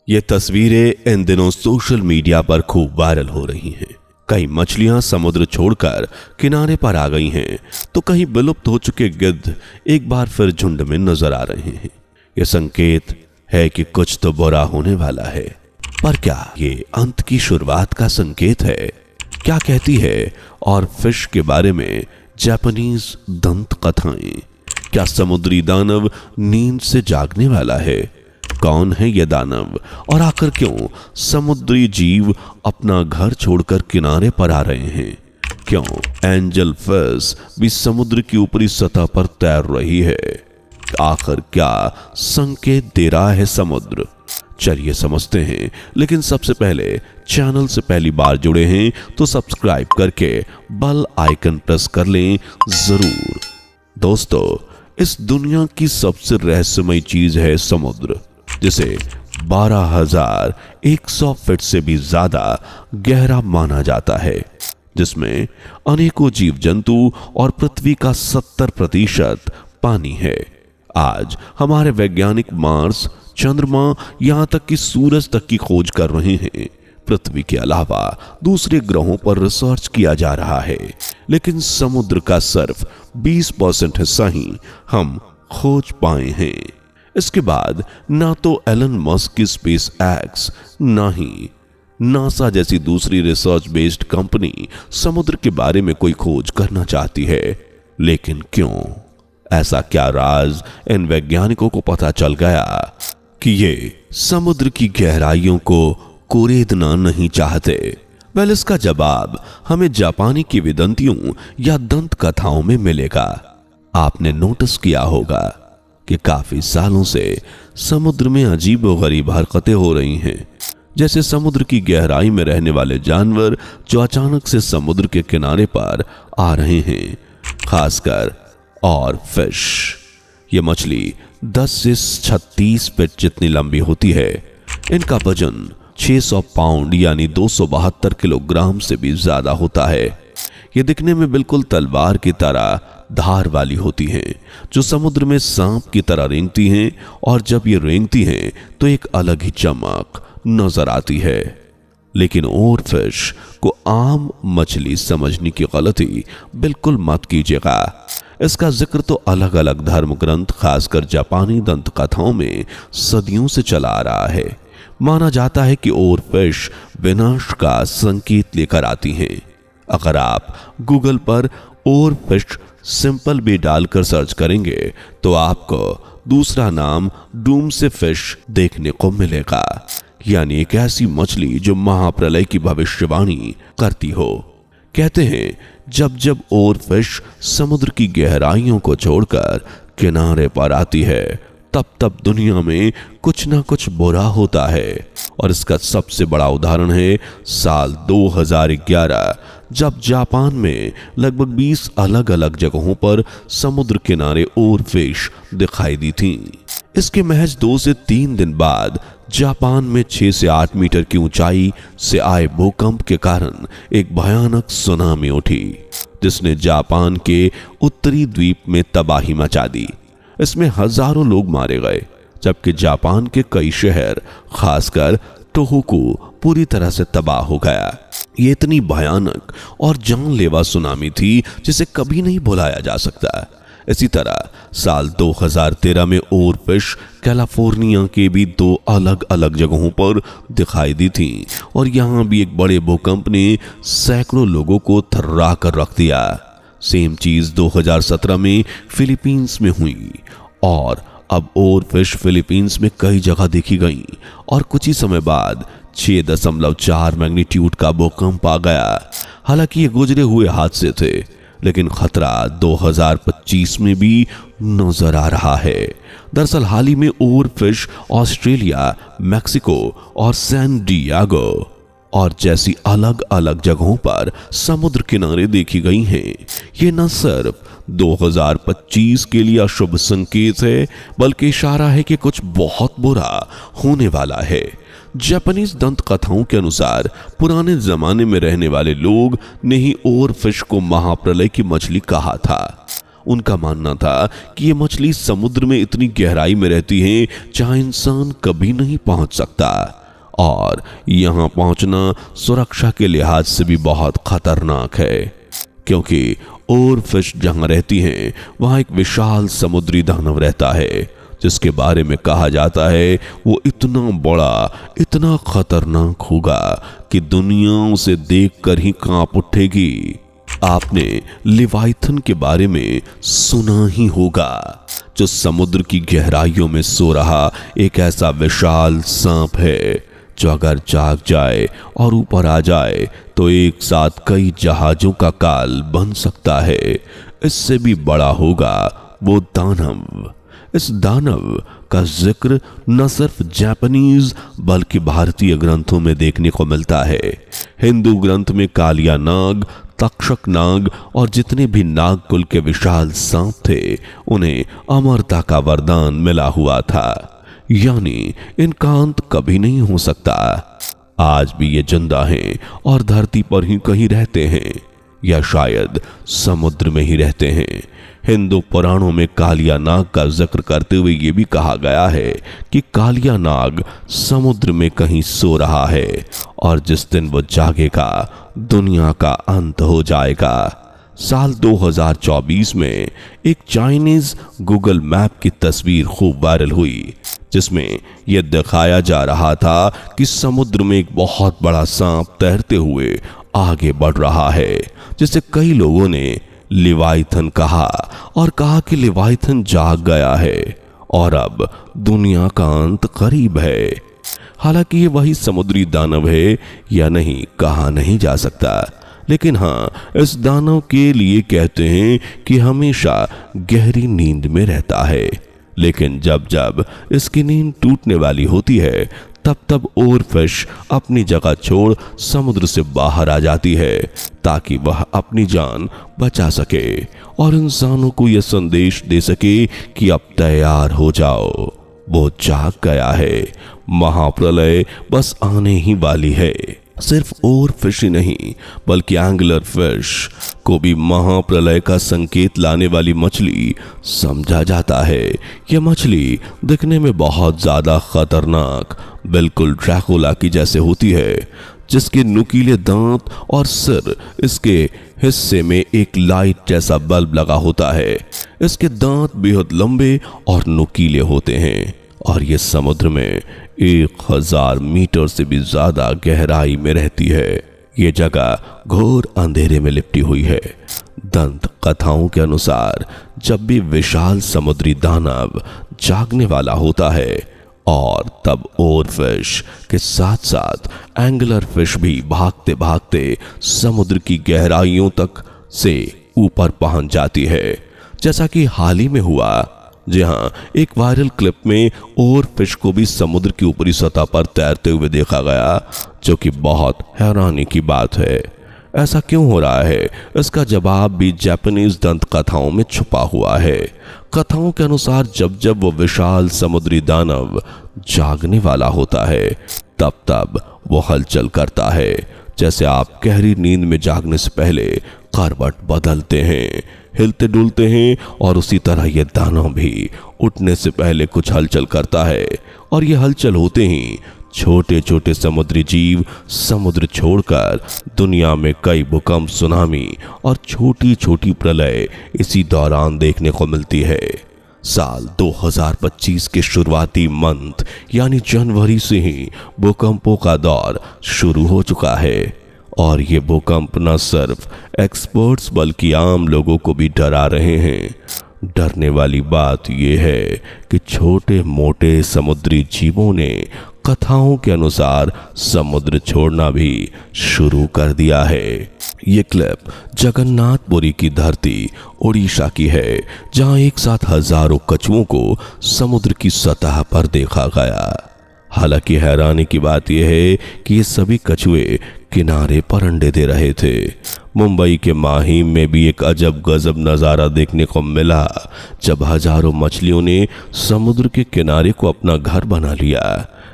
ये तस्वीरें इन दिनों सोशल मीडिया पर खूब वायरल हो रही हैं। कई मछलियां समुद्र छोड़कर किनारे पर आ गई हैं, तो कहीं विलुप्त हो चुके गिद्ध एक बार फिर झुंड में नजर आ रहे हैं। ये संकेत है कि कुछ तो बुरा होने वाला है, पर क्या ये अंत की शुरुआत का संकेत है? क्या कहती है और फिश के बारे में जापानीज दंत कथाएं? क्या समुद्री दानव नींद से जागने वाला है? कौन है यह दानव और आखिर क्यों समुद्री जीव अपना घर छोड़कर किनारे पर आ रहे हैं? क्यों एंजल फिश भी समुद्र की ऊपरी सतह पर तैर रही है? आखिर क्या संकेत दे रहा है समुद्र? चलिए समझते हैं, लेकिन सबसे पहले चैनल से पहली बार जुड़े हैं तो सब्सक्राइब करके बेल आइकन प्रेस कर लें जरूर। दोस्तों, इस दुनिया की सबसे रहस्यमय चीज है समुद्र, जिसे 12,100 फीट से भी ज्यादा गहरा माना जाता है, जिसमें अनेकों जीव जंतु और पृथ्वी का 70% पानी है। आज हमारे वैज्ञानिक मार्स, चंद्रमा, यहां तक कि सूरज तक की खोज कर रहे हैं। पृथ्वी के अलावा दूसरे ग्रहों पर रिसर्च किया जा रहा है, लेकिन समुद्र का सिर्फ 20% हिस्सा ही हम खोज पाए हैं। इसके बाद ना तो एलन मस्क की स्पेस एक्स, ना ही नासा जैसी दूसरी रिसर्च बेस्ड कंपनी समुद्र के बारे में कोई खोज करना चाहती है। लेकिन क्यों? ऐसा क्या राज इन वैज्ञानिकों को पता चल गया कि ये समुद्र की गहराइयों को कुरेदना नहीं चाहते? वेल, इसका जवाब हमें जापानी किंवदंतियों या दंत कथाओं में मिलेगा। आपने नोटिस किया होगा कि काफी सालों से समुद्र में अजीबोगरीब हरकतें हो रही हैं, जैसे समुद्र की गहराई में रहने वाले जानवर जो अचानक से समुद्र के किनारे पर आ रहे हैं, खासकर और फिश। ये मछली 10 से 36 फीट जितनी लंबी होती है। इनका वजन 600 पाउंड यानी 272 किलोग्राम से भी ज्यादा होता है। ये दिखने में बिल्कुल तलवार की तरह धार वाली होती हैं, जो समुद्र में सांप की तरह रेंगती हैं, और जब ये रेंगती हैं तो एक अलग ही चमक नजर आती है। लेकिन और फिश को आम मछली समझने की गलती बिल्कुल मत कीजिएगा। इसका जिक्र तो अलग अलग धर्म ग्रंथ, खासकर जापानी दंत कथाओं में सदियों से चला आ रहा है। माना जाता है कि और फिश विनाश का संकेत लेकर आती हैं। अगर आप गूगल पर और फिश सिंपल भी डालकर सर्च करेंगे तो आपको दूसरा नाम डूम से फिश देखने को मिलेगा, यानी एक ऐसी मछली जो महाप्रलय की भविष्यवाणी करती हो। कहते हैं जब जब और फिश समुद्र की गहराइयों को छोड़कर किनारे पर आती है, तब तब दुनिया में कुछ ना कुछ बुरा होता है। और इसका सबसे बड़ा उदाहरण है साल 2011, जब जापान में लगभग 20 अलग अलग जगहों पर समुद्र किनारे और फिश दिखाई दी थी। इसके महज 2 से 3 दिन बाद जापान में 6 से 8 मीटर की ऊंचाई से आए भूकंप के कारण एक भयानक सुनामी उठी, जिसने जापान के उत्तरी द्वीप में तबाही मचा दी। इसमें हजारों लोग मारे गए, जबकि जापान के कई शहर, खासकर टोहोकू, पूरी तरह से तबाह हो गया। ये इतनी भयानक और जानलेवा सुनामी थी जिसे कभी नहीं भुलाया जा सकता। इसी तरह साल 2013 में और फिश कैलिफोर्निया के भी 2 अलग अलग जगहों पर दिखाई दी थी, और यहां भी एक बड़े भूकंप ने सैकड़ों लोगों को थर्रा कर रख दिया। सेम चीज 2017 में फिलीपींस में हुई, और अब और फिश फिलीपींस में कई जगह देखी गई, और कुछ ही समय बाद 6.4 मैग्नीट्यूड का भूकंप आ गया। हालांकि ये गुजरे हुए हादसे थे, लेकिन खतरा 2025 में भी नजर आ रहा है। दरअसल हाल ही में और फिश ऑस्ट्रेलिया, मैक्सिको और सैन डियागो और जैसी अलग अलग जगहों पर समुद्र किनारे देखी गई हैं। ये न सिर्फ 2025 के लिए अशुभ संकेत है, बल्कि इशारा है कि कुछ बहुत बुरा होने वाला है। जापानीज दंत कथाओं के अनुसार पुराने जमाने में रहने वाले लोग ने ही और फिश को महाप्रलय की मछली कहा था। उनका मानना था कि ये मछली समुद्र में इतनी गहराई में रहती है जहां इंसान कभी नहीं पहुंच सकता। और यहां पहुंचना सुरक्षा के लिहाज से भी बहुत खतरनाक है, क्योंकि और फिश जहां रहती हैं वहां एक विशाल समुद्री दानव रहता है, जिसके बारे में कहा जाता है वो इतना बड़ा, इतना खतरनाक होगा कि दुनिया उसे देखकर ही कांप उठेगी। आपने लिवाइथन के बारे में सुना ही होगा, जो समुद्र की गहराइयों में सो रहा एक ऐसा विशाल सांप है जो अगर जाग जाए और ऊपर आ जाए तो एक साथ कई जहाजों का काल बन सकता है। इससे भी बड़ा होगा वो दानव। इस दानव का जिक्र न सिर्फ जापानीज बल्कि भारतीय ग्रंथों में देखने को मिलता है। हिंदू ग्रंथ में कालिया नाग, तक्षक नाग और जितने भी नाग कुल के विशाल सांप थे उन्हें अमरता का वरदान मिला हुआ था, यानी इनका अंत कभी नहीं हो सकता। आज भी ये जिंदा हैं और धरती पर ही कहीं रहते हैं या शायद समुद्र में ही रहते हैं। हिंदू पुराणों में कालिया नाग का जिक्र करते हुए ये भी कहा गया है कि कालिया नाग समुद्र में कहीं सो रहा है और जिस दिन वो जागेगा दुनिया का अंत हो जाएगा। साल 2024 में एक चाइनीज गूगल मैप की तस्वीर खूब वायरल हुई, जिसमें यह दिखाया जा रहा था कि समुद्र में एक बहुत बड़ा सांप तैरते हुए आगे बढ़ रहा है, जिसे कई लोगों ने लिवाइथन कहा और कहा कि लिवाइथन जाग गया है और अब दुनिया का अंत करीब है। हालांकि ये वही समुद्री दानव है या नहीं कहा नहीं जा सकता, लेकिन हाँ, इस दानव के लिए कहते हैं कि हमेशा गहरी नींद में रहता है, लेकिन जब जब इसकी नींद टूटने वाली होती है तब तब और फिश अपनी जगह छोड़ समुद्र से बाहर आ जाती है ताकि वह अपनी जान बचा सके और इंसानों को यह संदेश दे सके कि अब तैयार हो जाओ, वो जाग गया है, महाप्रलय बस आने ही वाली है। सिर्फ और फिश ही नहीं बल्कि एंगलर फिश को भी महाप्रलय का संकेत लाने वाली मछली समझा जाता है। यह मछली दिखने में बहुत ज्यादा खतरनाक, बिल्कुल ड्रैकुला की जैसे होती है, जिसके नुकीले दांत और सिर इसके हिस्से में एक लाइट जैसा बल्ब लगा होता है। इसके दांत बेहद लंबे और नुकीले होते हैं और ये समुद्र में 1000 मीटर से भी ज्यादा गहराई में रहती है। ये जगह घोर अंधेरे में लिपटी हुई है। दंत कथाओं के अनुसार जब भी विशाल समुद्री दानव जागने वाला होता है और तब और फिश के साथ साथ एंगलर फिश भी भागते भागते समुद्र की गहराइयों तक से ऊपर पहुंच जाती है, जैसा कि हाल ही में हुआ, जहां एक वायरल क्लिप में और फिश को भी समुद्र की ऊपरी सतह पर तैरते हुए देखा गया, जो कि बहुत हैरानी की बात है। ऐसा क्यों हो रहा है, इसका जवाब भी जापानीज दंत कथाओं में छुपा हुआ है। कथाओं के अनुसार जब जब वो विशाल समुद्री दानव जागने वाला होता है तब तब वो हलचल करता है, जैसे आप गहरी नींद में जागने से पहले करवट बदलते हैं, हिलते डुलते हैं, और उसी तरह यह दानव भी उठने से पहले कुछ हलचल करता है और यह हलचल होते ही छोटे छोटे समुद्री जीव समुद्र छोड़कर दुनिया में कई भूकंप, सुनामी और छोटी छोटी प्रलय इसी दौरान देखने को मिलती है। साल 2025 के शुरुआती मंथ यानी जनवरी से ही भूकंपों का दौर शुरू हो चुका है और ये भूकंप न सिर्फ एक्सपर्ट्स बल्कि आम लोगों को भी डरा रहे हैं। डरने वाली बात यह है कि छोटे मोटे समुद्री जीवों ने कथाओं के अनुसार समुद्र छोड़ना भी शुरू कर दिया है। ये क्लिप जगन्नाथपुरी की धरती उड़ीसा की है, जहां एक साथ हजारों कछुओं को समुद्र की सतह पर देखा गया। हालांकि हैरानी की बात यह है कि ये सभी कछुए किनारे पर अंडे दे रहे थे। मुंबई के माहिम में भी एक अजब गजब नज़ारा देखने को मिला, जब हजारों मछलियों ने समुद्र के किनारे को अपना घर बना लिया।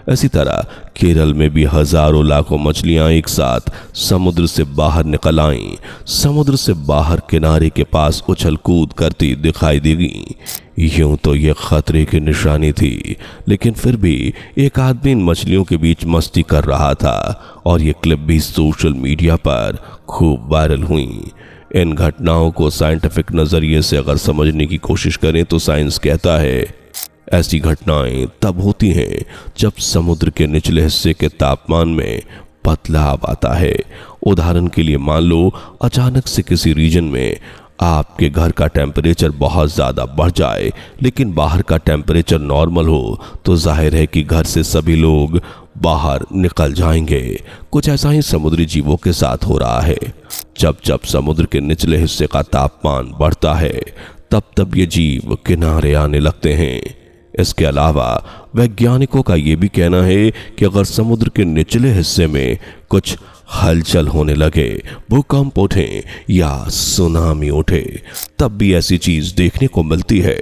इसी तरह केरल में भी हजारों लाखों मछलियां एक साथ समुद्र से बाहर निकल आईं, समुद्र से बाहर किनारे के पास उछल कूद करती दिखाई देगी। यूं तो यह खतरे की निशानी थी, लेकिन फिर भी एक आदमी इन मछलियों के बीच मस्ती कर रहा था और ये क्लिप भी सोशल मीडिया पर खूब वायरल हुई। इन घटनाओं को साइंटिफिक नजरिए से अगर समझने की कोशिश करें तो साइंस कहता है ऐसी घटनाएं तब होती हैं जब समुद्र के निचले हिस्से के तापमान में बदलाव आता है। उदाहरण के लिए मान लो अचानक से किसी रीजन में आपके घर का टेम्परेचर बहुत ज़्यादा बढ़ जाए, लेकिन बाहर का टेम्परेचर नॉर्मल हो, तो जाहिर है कि घर से सभी लोग बाहर निकल जाएंगे। कुछ ऐसा ही समुद्री जीवों के साथ हो रहा है। जब जब समुद्र के निचले हिस्से का तापमान बढ़ता है, तब तब ये जीव किनारे आने लगते हैं। इसके अलावा वैज्ञानिकों का यह भी कहना है कि अगर समुद्र के निचले हिस्से में कुछ हलचल होने लगे, भूकंप उठे या सुनामी उठे, तब भी ऐसी चीज देखने को मिलती है।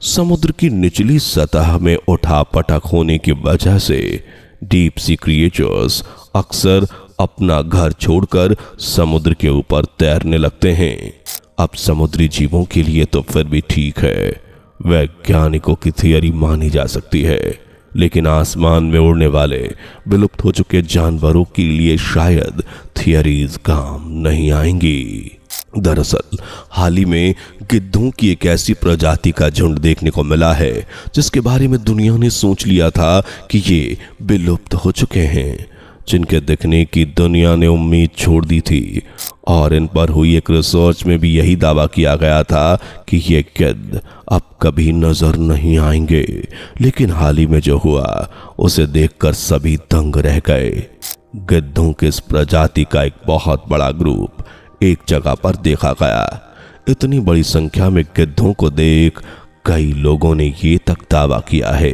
समुद्र की निचली सतह में उठापटक होने की वजह से डीप सी क्रिएचर्स अक्सर अपना घर छोड़कर समुद्र के ऊपर तैरने लगते हैं। अब समुद्री जीवों के लिए तो फिर भी ठीक है, वैज्ञानिकों की थियरी मानी जा सकती है, लेकिन आसमान में उड़ने वाले विलुप्त हो चुके जानवरों के लिए शायद थियरीज काम नहीं आएंगी। दरअसल हाल ही में गिद्धों की एक ऐसी प्रजाति का झुंड देखने को मिला है जिसके बारे में दुनिया ने सोच लिया था कि ये विलुप्त हो चुके हैं, जिनके दिखने की दुनिया ने उम्मीद छोड़ दी थी। और इन पर हुई एक रिसर्च में भी यही दावा किया गया था कि ये गिद्ध अब कभी नजर नहीं आएंगे, लेकिन हाल ही में जो हुआ उसे देखकर सभी दंग रह गए। गिद्धों की इस प्रजाति का एक बहुत बड़ा ग्रुप एक जगह पर देखा गया। इतनी बड़ी संख्या में गिद्धों को देख कई लोगों ने ये तक दावा किया है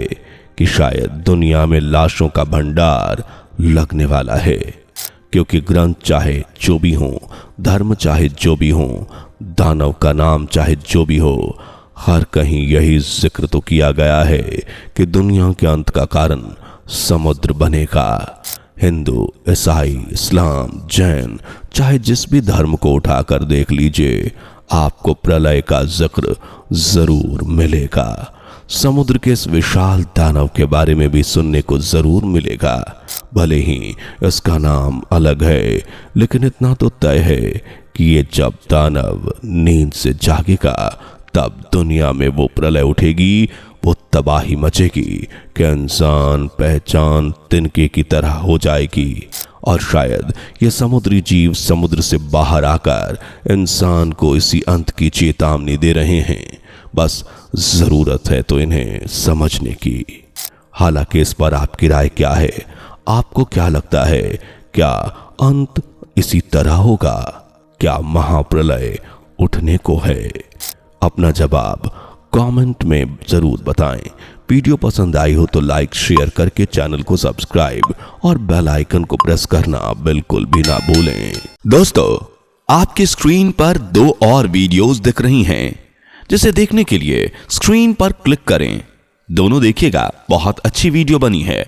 कि शायद दुनिया में लाशों का भंडार लगने वाला है, क्योंकि ग्रंथ चाहे जो भी हो, धर्म चाहे जो भी हो, दानव का नाम चाहे जो भी हो, हर कहीं यही जिक्र तो किया गया है कि दुनिया के अंत का कारण समुद्र बनेगा। हिंदू, ईसाई, इस्लाम, जैन, चाहे जिस भी धर्म को उठाकर देख लीजिए, आपको प्रलय का जिक्र जरूर मिलेगा। समुद्र के इस विशाल दानव के बारे में भी सुनने को जरूर मिलेगा। भले ही इसका नाम अलग है, लेकिन इतना तो तय है कि ये जब दानव नींद से जागेगा तब दुनिया में वो प्रलय उठेगी, वो तबाही मचेगी कि इंसान पहचान तिनके की तरह हो जाएगी। और शायद ये समुद्री जीव समुद्र से बाहर आकर इंसान को इसी अंत की चेतावनी दे रहे हैं। बस जरूरत है तो इन्हें समझने की। हालांकि इस पर आपकी राय क्या है? आपको क्या लगता है, क्या अंत इसी तरह होगा? क्या महाप्रलय उठने को है? अपना जवाब कमेंट में जरूर बताएं। वीडियो पसंद आई हो तो लाइक शेयर करके चैनल को सब्सक्राइब और बेल आइकन को प्रेस करना बिल्कुल भी ना भूलें। दोस्तों, आपकी स्क्रीन पर 2 और वीडियोस दिख रही हैं, जिसे देखने के लिए स्क्रीन पर क्लिक करें। दोनों देखिएगा, बहुत अच्छी वीडियो बनी है।